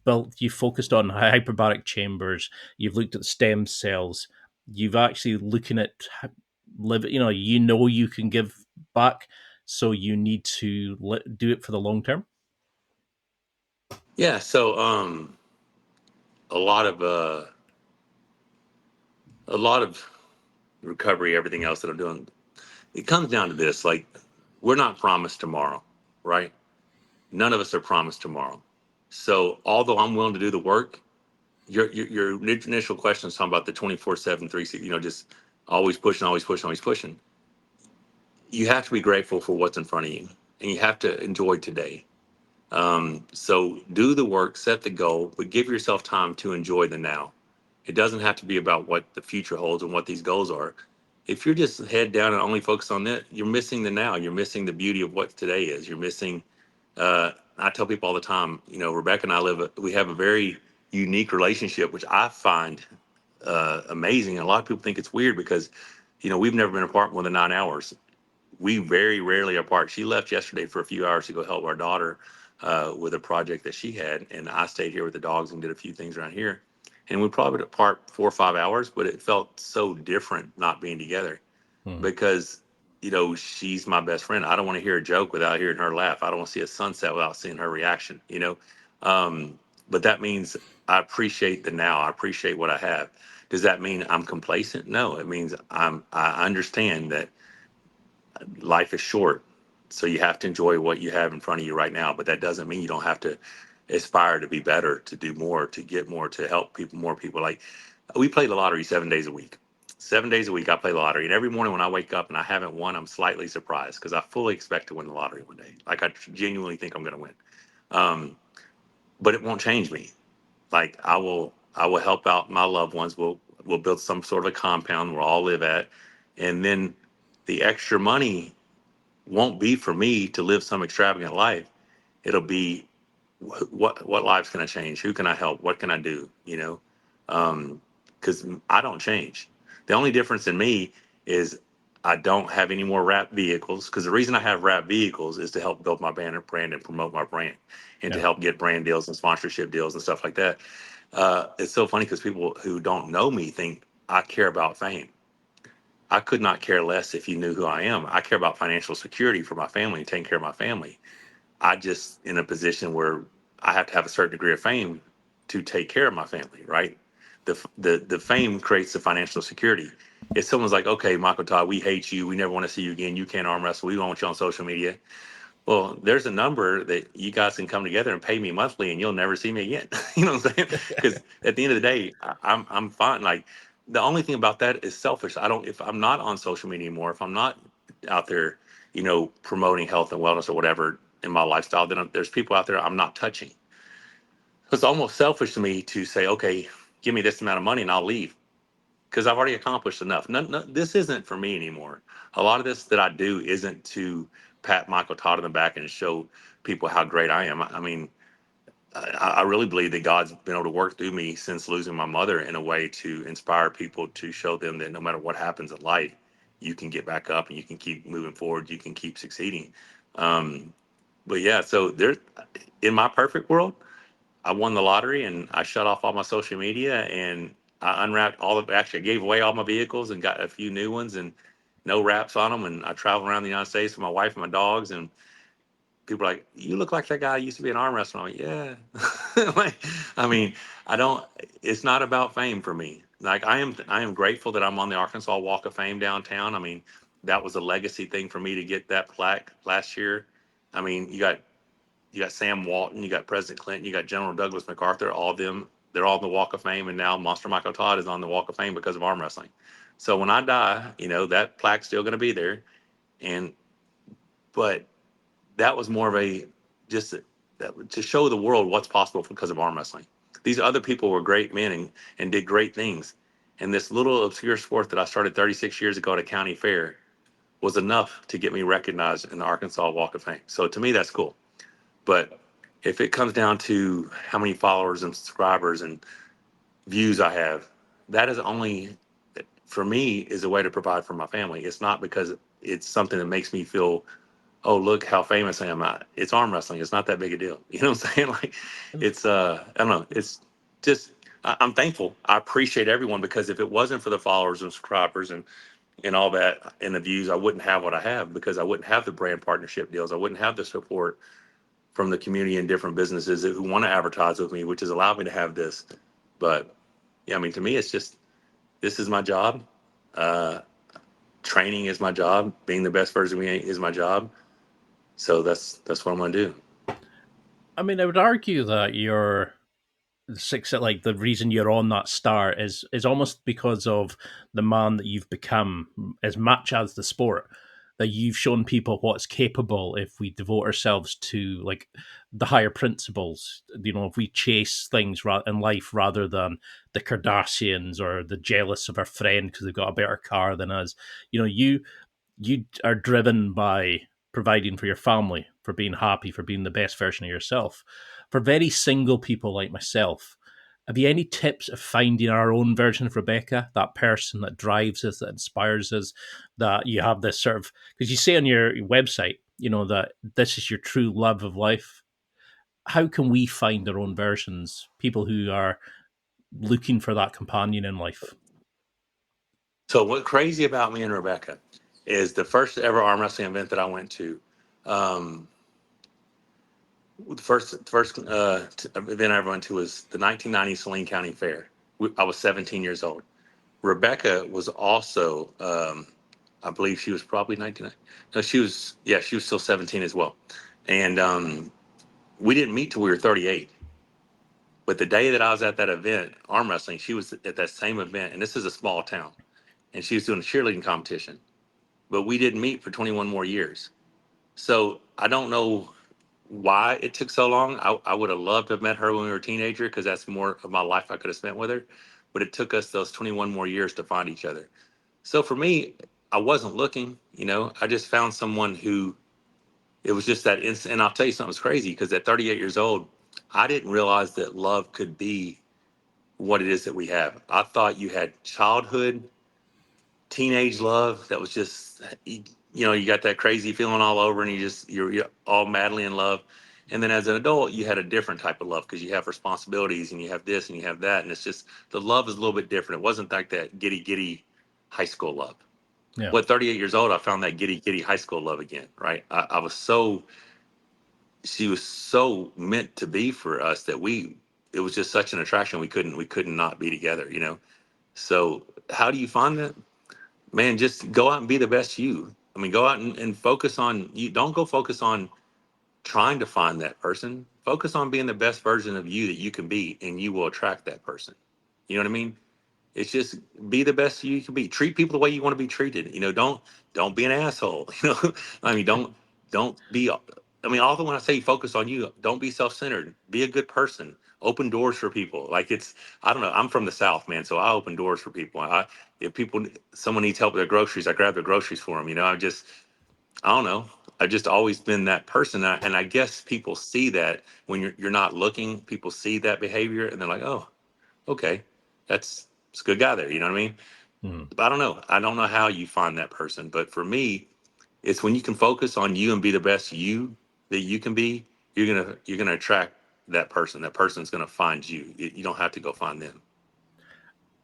focused on hyperbaric chambers, you've looked at stem cells, you've actually looking at live, you can give back, so you need to do it for the long term. Yeah. So a lot of a lot of recovery, everything else that I'm doing, it comes down to this: like, we're not promised tomorrow, right? None of us are promised tomorrow. So although I'm willing to do the work, your initial question is talking about the 24/7, 360, just always pushing, always pushing, always pushing. You have to be grateful for what's in front of you, and you have to enjoy today. So do the work, set the goal, but give yourself time to enjoy the now. It doesn't have to be about what the future holds and what these goals are. If you're just head down and only focus on that, you're missing the now. You're missing the beauty of what today is. You're missing. I tell people all the time, Rebecca and I we have a very unique relationship, which I find amazing. And a lot of people think it's weird because, we've never been apart more than 9 hours. We very rarely are apart. She left yesterday for a few hours to go help our daughter with a project that she had, and I stayed here with the dogs and did a few things around here. And we probably been apart 4 or 5 hours, but it felt so different not being together Hmm. because she's my best friend. I don't want to hear a joke without hearing her laugh. I don't want to see a sunset without seeing her reaction. But that means I appreciate the now. I appreciate what I have. Does that mean I'm complacent? No, it means I understand that life is short, so you have to enjoy what you have in front of you right now. But that doesn't mean you don't have to aspire to be better, to do more, to get more, to help people, more people. Like, we play the lottery 7 days a week. 7 days a week, I play the lottery, and every morning when I wake up and I haven't won, I'm slightly surprised because I fully expect to win the lottery one day. Like, I genuinely think I'm going to win. Um, but it won't change me. Like, I will help out my loved ones. We'll build some sort of a compound we'll all live at, and then the extra money won't be for me to live some extravagant life. It'll be what life's going to change. Who can I help? What can I do? Because I don't change. The only difference in me is I don't have any more wrap vehicles. Because the reason I have wrap vehicles is to help build my brand and promote my brand, and to Yeah. help get brand deals and sponsorship deals and stuff like that. It's so funny because people who don't know me think I care about fame. I could not care less if you knew who I am. I care about financial security for my family and taking care of my family. I just in a position where I have to have a certain degree of fame to take care of my family, right? the fame creates the financial security. If someone's like, okay, Michael Todd, we hate you, we never want to see you again, you can't arm wrestle, we don't want you on social media. Well, there's a number that you guys can come together and pay me monthly, and you'll never see me again. You know what I'm saying? Because at the end of the day, I'm fine. Like the only thing about that is selfish. I don't if I'm not on social media anymore, if I'm not out there, promoting health and wellness or whatever in my lifestyle, then there's people out there I'm not touching. It's almost selfish to me to say, okay, give me this amount of money and I'll leave because I've already accomplished enough. This isn't for me anymore. A lot of this that I do isn't to pat Michael Todd in the back and show people how great I am. I mean, I really believe that God's been able to work through me since losing my mother in a way to inspire people, to show them that no matter what happens in life, you can get back up and you can keep moving forward. You can keep succeeding. Um, but yeah, so in my perfect world, I won the lottery and I shut off all my social media and I unwrapped actually I gave away all my vehicles and got a few new ones and no wraps on them. And I travel around the United States with my wife and my dogs, and people are like, you look like that guy who used to be an arm wrestler. I'm like, yeah. Like, I mean, it's not about fame for me. Like I am grateful that I'm on the Arkansas Walk of Fame downtown. I mean, that was a legacy thing for me to get that plaque last year. I mean, you got Sam Walton, you got President Clinton, you got General Douglas MacArthur, all of them, they're all on the Walk of Fame, and now Monster Michael Todd is on the Walk of Fame because of arm wrestling. So when I die, that plaque's still going to be there. And but that was more of to show the world what's possible because of arm wrestling. These other people were great men and did great things. And this little obscure sport that I started 36 years ago at a county fair was enough to get me recognized in the Arkansas Walk of Fame. So to me, that's cool. But if it comes down to how many followers and subscribers and views I have, that is only, for me, is a way to provide for my family. It's not because it's something that makes me feel, oh, look how famous I am. It's arm wrestling. It's not that big a deal. You know what I'm saying? Like, I don't know. It's just, I'm thankful. I appreciate everyone, because if it wasn't for the followers and subscribers and all that and the views, I wouldn't have what I have, because I wouldn't have the brand partnership deals. I wouldn't have the support from the community and different businesses who want to advertise with me, which has allowed me to have this. But yeah, I mean, to me, it's just, this is my job. Uh, Training is my job. Being the best version of me is my job. So that's what I'm going to do. I mean, I would argue that like the reason you're on that star is almost because of the man that you've become, as much as the sport, that you've shown people what's capable if we devote ourselves to like the higher principles. If we chase things in life rather than the Kardashians or the jealous of our friend because they've got a better car than us. You are driven by providing for your family, for being happy, for being the best version of yourself. For very single people like myself, have you any tips of finding our own version of Rebecca, that person that drives us, that inspires us, that you have this sort of, because you say on your website, that this is your true love of life. How can we find our own versions, people who are looking for that companion in life? So what's crazy about me and Rebecca is the first ever arm wrestling event that I went to. Um, the first event I ever went to was the 1990 Saline County Fair. I was 17 years old. Rebecca was also, I believe she was probably 19. No, she was still 17 as well. And we didn't meet till we were 38. But the day that I was at that event, arm wrestling, she was at that same event, and this is a small town, and she was doing a cheerleading competition. But we didn't meet for 21 more years. So I don't know why it took so long. I would have loved to have met her when we were a teenager, because that's more of my life I could have spent with her. But it took us those 21 more years to find each other. So for me, I wasn't looking, I just found someone who, it was just that instant. And I'll tell you something was crazy, because at 38 years old, I didn't realize that love could be what it is that we have. I thought you had childhood, teenage love that was just, you got that crazy feeling all over, and you're all madly in love. And then as an adult, you had a different type of love, because you have responsibilities and you have this and you have that. And it's just, the love is a little bit different. It wasn't like that giddy high school love. Yeah. Well, at 38 years old, I found that giddy high school love again, right? She was so meant to be for us that we it was just such an attraction. We couldn't not be together, you know. So how do you find that? Man, just go out and be the best you. I mean, go out and focus on you. Don't go focus on trying to find that person. Focus on being the best version of you that you can be, and you will attract that person. You know what I mean? It's just be the best you can be. Treat people the way you want to be treated. You know, don't be an asshole. You know, I mean, don't be. I mean, often when I say focus on you, don't be self-centered. Be a good person. Open doors for people. Like it's, I don't know. I'm from the South, man, so I open doors for people. If people, someone needs help with their groceries, I grab their groceries for them. You know, I don't know. I've just always been that person, and I guess people see that when you're not looking. People see that behavior, and they're like, oh, okay, it's a good guy there. You know what I mean? Mm. But I don't know. I don't know how you find that person. But for me, it's when you can focus on you and be the best you that you can be. You're gonna attract that person. That person's gonna find you. You don't have to go find them.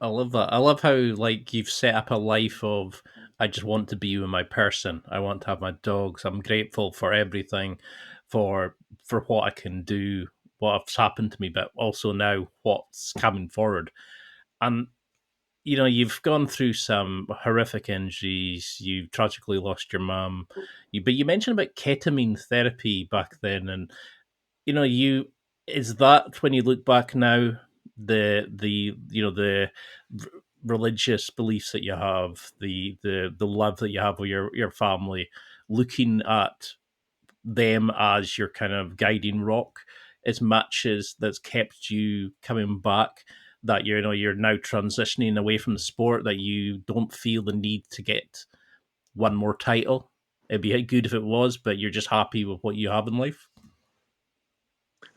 I love that. I love how like you've set up a life of I just want to be with my person. I want to have my dogs. I'm grateful for everything, for what I can do, what's happened to me, but also now what's coming forward. And you know, you've gone through some horrific injuries. You tragically lost your mum. But you mentioned about ketamine therapy back then, and you know, you is that when you look back now, the you know r- religious beliefs that you have, the love that you have with your family, looking at them as your kind of guiding rock, as much as that's kept you coming back. That you know you're now transitioning away from the sport, that you don't feel the need to get one more title. It'd be good if it was, but you're just happy with what you have in life.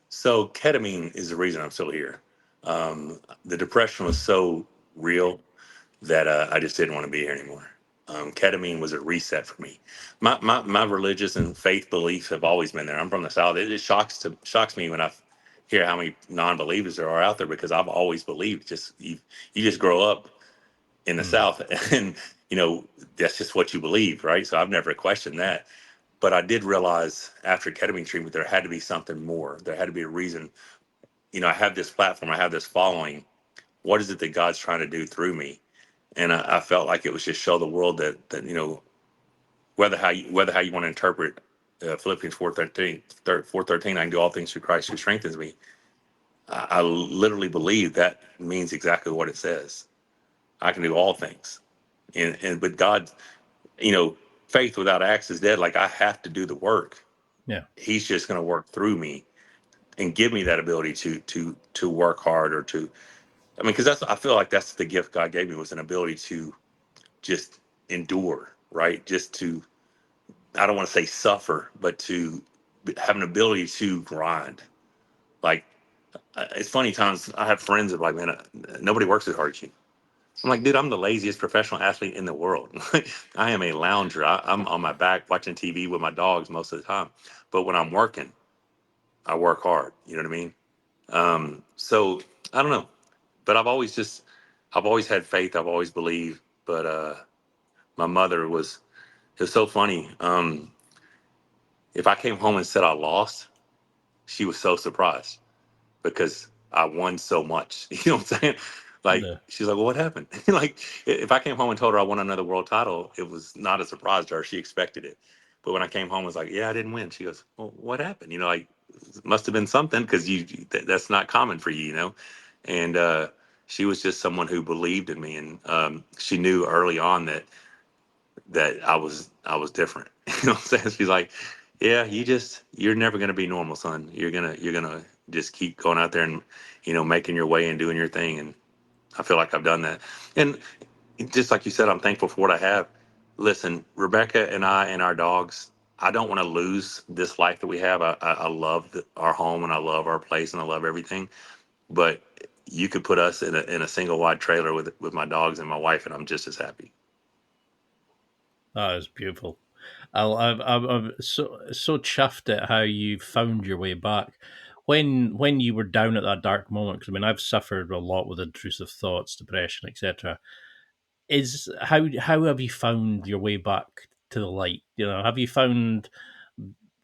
So ketamine is the reason I'm still here. The depression was so real that I just didn't want to be here anymore. Ketamine was a reset for me. My religious and faith beliefs have always been there. I'm from the South. It just shocks me when I hear how many non-believers there are out there, because I've always believed. Just you just grow up in the Mm. South, and you know that's just what you believe, right? So I've never questioned that. But I did realize after ketamine treatment there had to be something more. There had to be a reason. You know, I have this platform, I have this following. What is it that God's trying to do through me? And I felt like it was just show the world that you know, whether how you want to interpret Philippians 4:13, I can do all things through Christ who strengthens me. I literally believe that means exactly what it says. I can do all things, and but God, you know, faith without acts is dead. Like I have to do the work. Yeah. He's just going to work through me and give me that ability to work hard, or to, I mean, because that's, I feel like that's the gift God gave me, was an ability to just endure, right? Just to, I don't want to say suffer, but to have an ability to grind. Like, it's funny times I have friends that are like, man, nobody works as hard as you. I'm like, dude, I'm the laziest professional athlete in the world. I am a lounger. I'm on my back watching TV with my dogs most of the time. But when I'm working, I work hard. You know what I mean? So I don't know, but I've always had faith. I've always believed. But my mother was, it was so funny. If I came home and said I lost, she was so surprised because I won so much. You know what I'm saying? Like Yeah. she's like, well, what happened? Like if I came home and told her I won another world title, it was not a surprise to her. She expected it. But when I came home, I was like, yeah, I didn't win. She goes, well, what happened? You know, like it must have been something, because that's not common for you, you know. And she was just someone who believed in me, and she knew early on that I was different. You know what I'm saying? She's like, yeah, you're never gonna be normal, son. You're gonna just keep going out there and, you know, making your way and doing your thing. And I feel like I've done that. And just like you said, I'm thankful for what I have. Listen, Rebecca and I and our dogs, I don't want to lose this life that we have. I love our home, and I love our place, and I love everything. But you could put us in a single wide trailer with my dogs and my wife, and I'm just as happy. That is beautiful. I'm so chuffed at how you found your way back. When you were down at that dark moment, because I mean, I've suffered a lot with intrusive thoughts, depression, etc. Is how have you found your way back to the light? You know, have you found,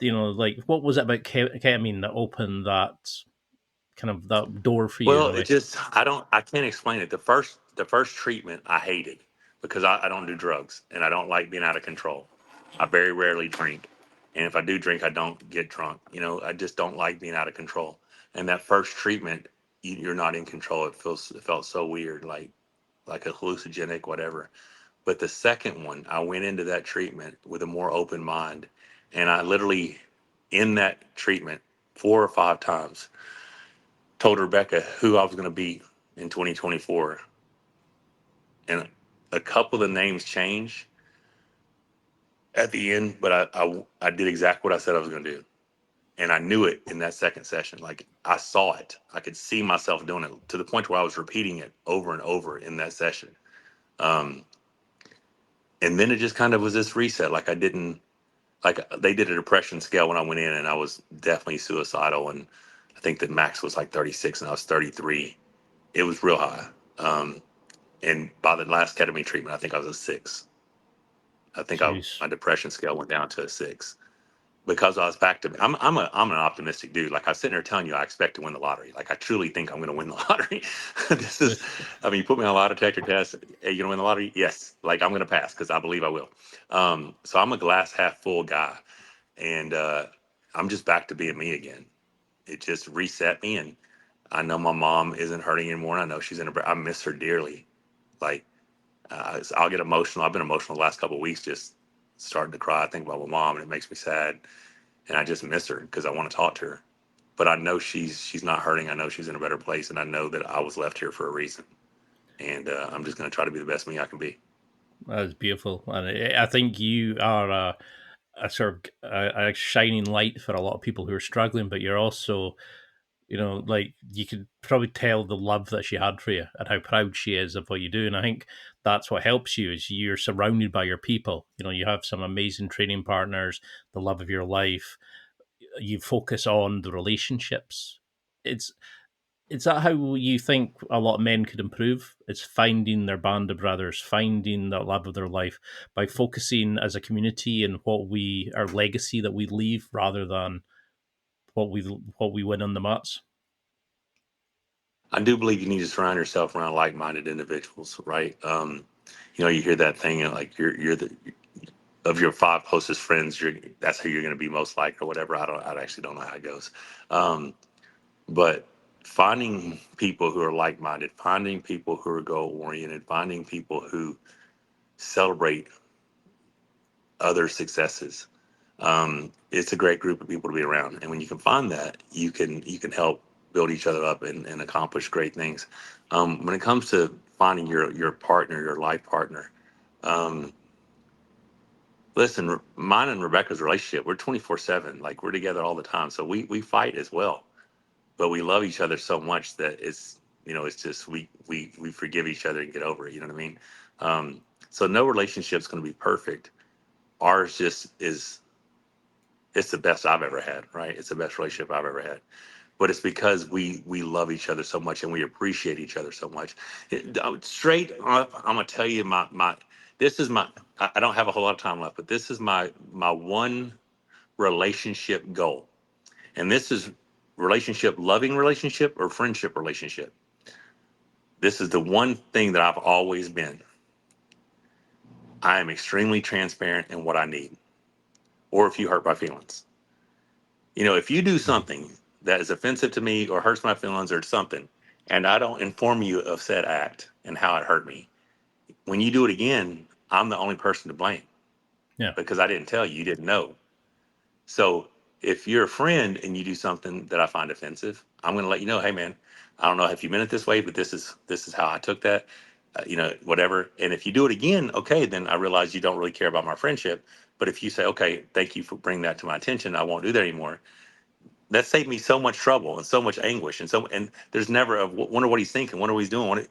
you know, like what was it about ketamine that opened kind of that door for you in Well, a it way? just I can't explain it. The first treatment I hated because I don't do drugs and I don't like being out of control. I very rarely drink, and if I do drink, I don't get drunk. You know, I just don't like being out of control. And that first treatment, you're not in control. It felt so weird, like a hallucinogenic, whatever. But the second one, I went into that treatment with a more open mind, and I literally in that treatment 4 or 5 times told Rebecca who I was going to be in 2024, and a couple of the names changed at the end, but I did exactly what I said I was going to do, and I knew it in that second session. Like I saw it, I could see myself doing it to the point where I was repeating it over and over in that session. Um, and then it just kind of was this reset. Like I didn't like they did a depression scale when I went in, and I was definitely suicidal, and I think the max was like 36, and I was 33. It was real high. And by the last ketamine treatment, I think I was a 6. I think Jeez. my depression scale went down to a 6 because I was back to. I'm an optimistic dude. Like I was sitting there telling you, I expect to win the lottery. Like I truly think I'm going to win the lottery. This is, I mean, you put me on a lie detector test. Hey, you going to win the lottery? Yes. Like I'm going to pass because I believe I will. So I'm a glass half full guy, and I'm just back to being me again. It just reset me, and I know my mom isn't hurting anymore. I know she's in a. I miss her dearly. Like I'll get emotional. I've been emotional the last couple of weeks, just starting to cry. I think about my mom, and it makes me sad. And I just miss her because I want to talk to her. But I know she's not hurting. I know she's in a better place, and I know that I was left here for a reason. And I'm just going to try to be the best me I can be. That's beautiful, and I think you are a sort of a shining light for a lot of people who are struggling. But you're also, like you could probably tell the love that she had for you and how proud she is of what you do. And I think that's what helps you is you're surrounded by your people. You have some amazing training partners, the love of your life. You focus on the relationships. It's Is that how you think a lot of men could improve? It's finding their band of brothers, finding the love of their life by focusing as a community and our legacy that we leave rather than what we win on the mats. I do believe you need to surround yourself around like-minded individuals, right? You hear that thing, like you're the of your 5 closest friends, that's who you're going to be most like, or whatever. I actually don't know how it goes. Um, but finding people who are like-minded, finding people who are goal-oriented, finding people who celebrate other successes. It's a great group of people to be around, and when you can find that, you can help build each other up and accomplish great things. When it comes to finding your partner, your life partner, um, listen, mine and Rebecca's relationship, we're 24/7, like we're together all the time, so we fight as well, but we love each other so much that it's just we forgive each other and get over it. You know what I mean? So no relationship's going to be perfect. Ours just is. It's the best I've ever had, right? It's the best relationship I've ever had. But it's because we love each other so much and we appreciate each other so much. Straight up, I'm gonna tell you my this is my I don't have a whole lot of time left, but this is my one relationship goal. And this is loving relationship or friendship relationship. This is the one thing that I've always been. I am extremely transparent in what I need, or if you hurt my feelings. If you do something that is offensive to me or hurts my feelings or something, and I don't inform you of said act and how it hurt me, when you do it again, I'm the only person to blame Yeah, because I didn't tell you, you didn't know. So if you're a friend and you do something that I find offensive, I'm going to let you know, hey man, I don't know if you meant it this way, but this is how I took that, whatever. And if you do it again, okay, then I realize you don't really care about my friendship. But if you say, okay, thank you for bringing that to my attention, I won't do that anymore, that saved me so much trouble and so much anguish and there's never a wonder what he's thinking, wonder what he's doing.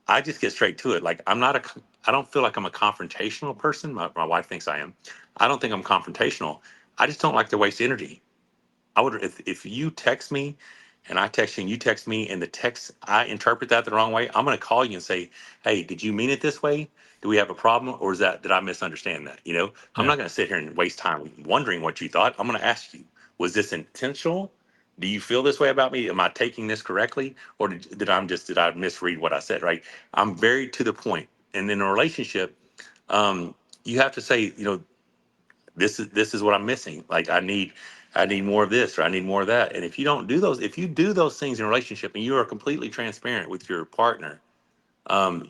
I just get straight to it. Like I don't feel like I'm a confrontational person. My wife thinks I am. I don't think I'm confrontational. I just don't like to waste energy. I would if you text me and I text you and you text me and the text I interpret that the wrong way, I'm going to call you and say, hey, did you mean it this way? Do we have a problem, or did I misunderstand that? I'm yeah, not going to sit here and waste time wondering what you thought. I'm going to ask you, was this intentional? Do you feel this way about me? Am I taking this correctly? Or did I misread what I said, right? I'm very to the point. And in a relationship, you have to say, this is what I'm missing. Like I need more of this, or I need more of that. And if you do those things in a relationship and you are completely transparent with your partner,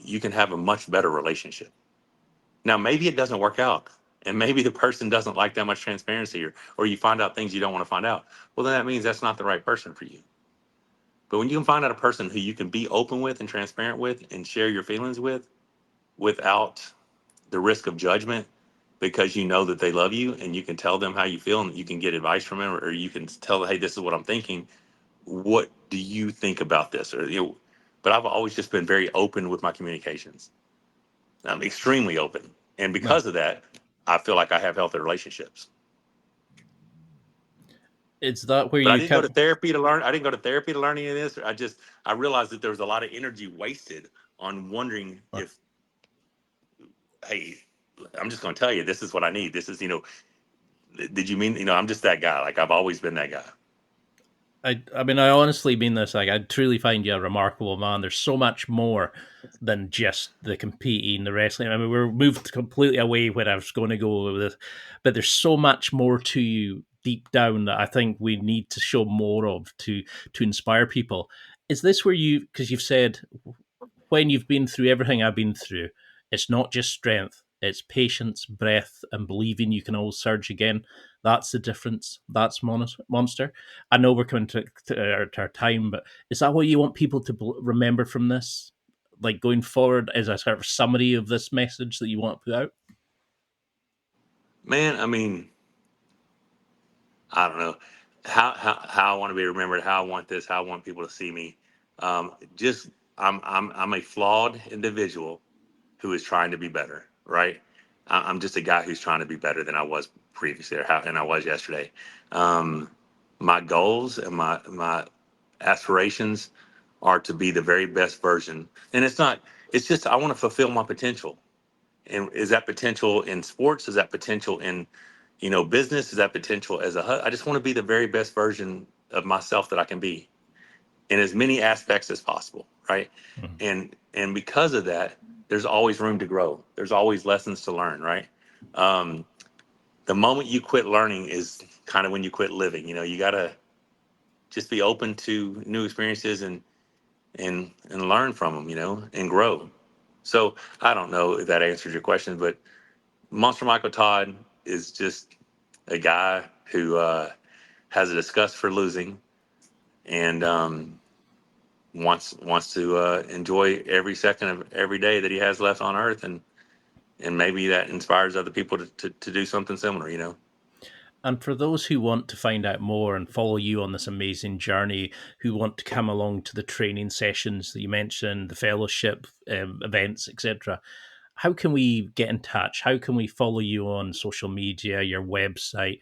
you can have a much better relationship. Now, maybe it doesn't work out, and maybe the person doesn't like that much transparency, or you find out things you don't want to find out. Well, then that means that's not the right person for you. But when you can find out a person who you can be open with and transparent with and share your feelings with without the risk of judgment, because you know that they love you and you can tell them how you feel and you can get advice from them, or you can tell them, hey, this is what I'm thinking. What do you think about this? But I've always just been very open with my communications. I'm extremely open. And because of that, I feel like I have healthy relationships. Is that where But I you didn't go to therapy to learn. I didn't go to therapy to learn any of this. I realized that there was a lot of energy wasted on wondering if, hey, I'm just going to tell you, this is what I need. This is, did you mean, I'm just that guy. Like I've always been that guy. I mean, I honestly mean this. Like, I truly find you a remarkable man. There's so much more than just the competing, the wrestling. I mean, we're moved completely away where I was going to go with this, but there's so much more to you deep down that I think we need to show more of to inspire people. Is this where because you've said when you've been through everything I've been through, it's not just strength, it's patience, breath, and believing you can always surge again. That's the difference. That's Monster. I know we're coming to our time, but is that what you want people to remember from this? Like going forward as a sort of summary of this message that you want to put out? Man, I mean, I don't know how I want to be remembered, how I want this, how I want people to see me. Just I'm a flawed individual who is trying to be better, right? I'm just a guy who's trying to be better than I was previously, and I was yesterday. My goals and my aspirations are to be the very best version, and it's just I want to fulfill my potential. And is that potential in sports? Is that potential in business? Is that potential as I just want to be the very best version of myself that I can be in as many aspects as possible, right? Mm-hmm. And because of that, there's always room to grow. There's always lessons to learn, right? The moment you quit learning is kind of when you quit living. You gotta just be open to new experiences and learn from them, and grow. So I don't know if that answers your question, but Monster Michael Todd is just a guy who has a disgust for losing and wants to enjoy every second of every day that he has left on Earth, and maybe that inspires other people to do something similar. And for those who want to find out more and follow you on this amazing journey, who want to come along to the training sessions that you mentioned, the fellowship events, etc., how can we get in touch? How can we follow you on social media, your website,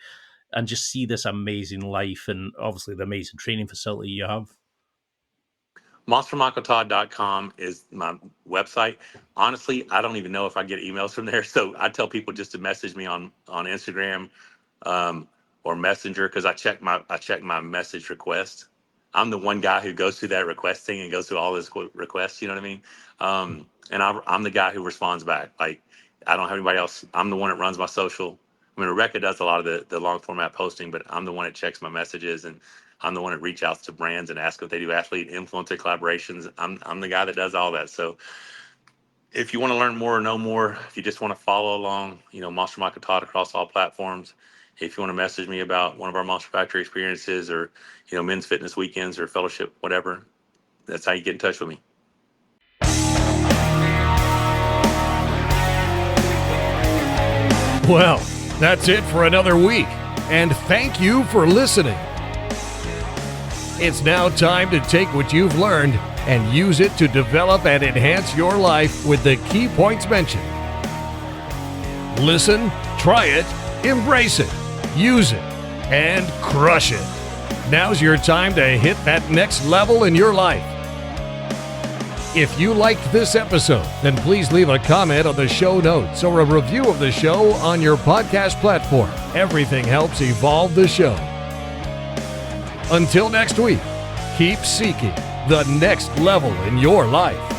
and just see this amazing life and obviously the amazing training facility you have? MonsterMichaelTodd.com is my website. Honestly, I don't even know if I get emails from there. So I tell people just to message me on Instagram or Messenger, because I check my message request. I'm the one guy who goes through that request thing and goes through all his requests. You know what I mean? And I'm the guy who responds back. Like, I don't have anybody else. I'm the one that runs my social. I mean, Rebecca does a lot of the long format posting, but I'm the one that checks my messages, and I'm the one that reach out to brands and ask if they do athlete influencer collaborations. I'm the guy that does all that. So if you want to learn more or know more, if you just want to follow along, Monster Michael Todd across all platforms. If you want to message me about one of our Monster Factory experiences or, men's fitness weekends or fellowship, whatever, that's how you get in touch with me. Well, that's it for another week, and thank you for listening. It's now time to take what you've learned and use it to develop and enhance your life with the key points mentioned. Listen, try it, embrace it, use it, and crush it. Now's your time to hit that next level in your life. If you liked this episode, then please leave a comment on the show notes or a review of the show on your podcast platform. Everything helps evolve the show. Until next week, keep seeking the next level in your life.